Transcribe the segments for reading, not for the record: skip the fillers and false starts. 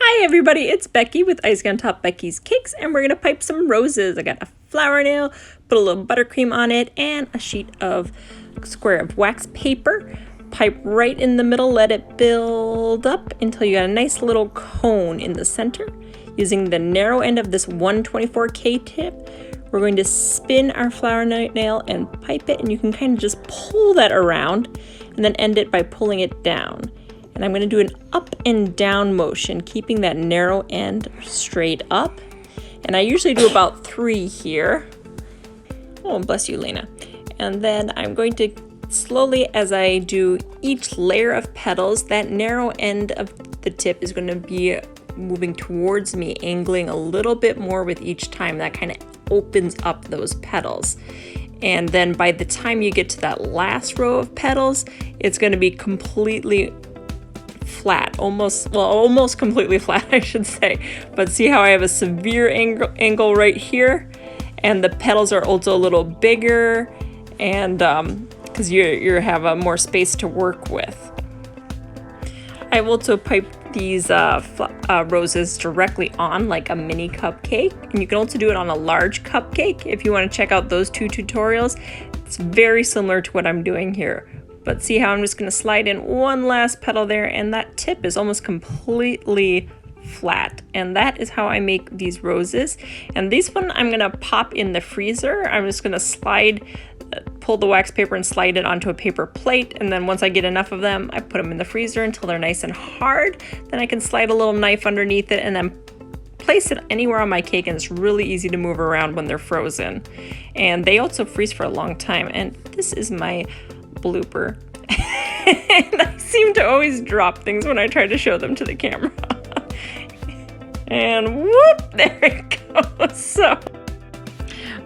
Hi everybody, it's Becky with Icing on Top Becky's Cakes, and we're going to pipe some roses. I got a flower nail, put a little buttercream on it, and a sheet of square of wax paper. Pipe right in the middle, let it build up until you got a nice little cone in the center. Using the narrow end of this 124K tip, we're going to spin our flower nail and pipe it, and you can kind of just pull that around and then end it by pulling it down. And I'm going to do an up and down motion, keeping that narrow end straight up. And I usually do about 3 here. Oh, bless you, Lena. And then I'm going to slowly, as I do each layer of petals, that narrow end of the tip is going to be moving towards me, angling a little bit more with each time. That kind of opens up those petals. And then by the time you get to that last row of petals, it's going to be completely flat, almost completely flat, I should say. But see how I have a severe angle right here, and the petals are also a little bigger, and because you have more space to work with. I've also piped these roses directly on like a mini cupcake, and you can also do it on a large cupcake if you want to check out those 2 tutorials. It's very similar to what I'm doing here. But see how I'm just going to slide in one last petal there, and that tip is almost completely flat. And that is how I make these roses. And these one I'm going to pop in the freezer. I'm just going to pull the wax paper and slide it onto a paper plate. And then once I get enough of them, I put them in the freezer until they're nice and hard. Then I can slide a little knife underneath it and then place it anywhere on my cake, and it's really easy to move around when they're frozen. And they also freeze for a long time. And this is my blooper. And I seem to always drop things when I try to show them to the camera. And whoop, there it goes. So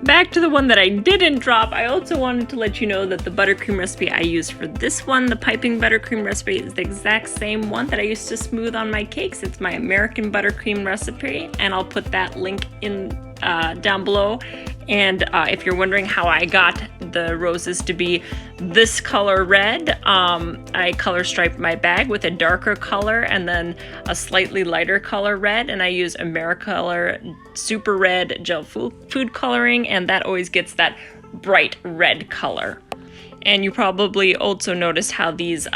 back to the one that I didn't drop. I also wanted to let you know that the buttercream recipe I used for this one, the piping buttercream recipe, is the exact same one that I used to smooth on my cakes. It's my American buttercream recipe, and I'll put that link in down below. And if you're wondering how I got the roses to be this color red, I color striped my bag with a darker color and then a slightly lighter color red, and I use AmeriColor Super Red Gel Food Coloring, and that always gets that bright red color. And you probably also noticed how these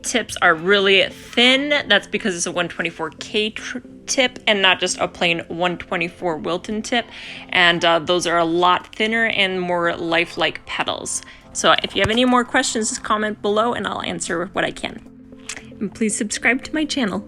tips are really thin. That's because it's a 124K tip and not just a plain 124 Wilton tip, and those are a lot thinner and more lifelike petals. So if you have any more questions, just comment below and I'll answer what I can. And please subscribe to my channel.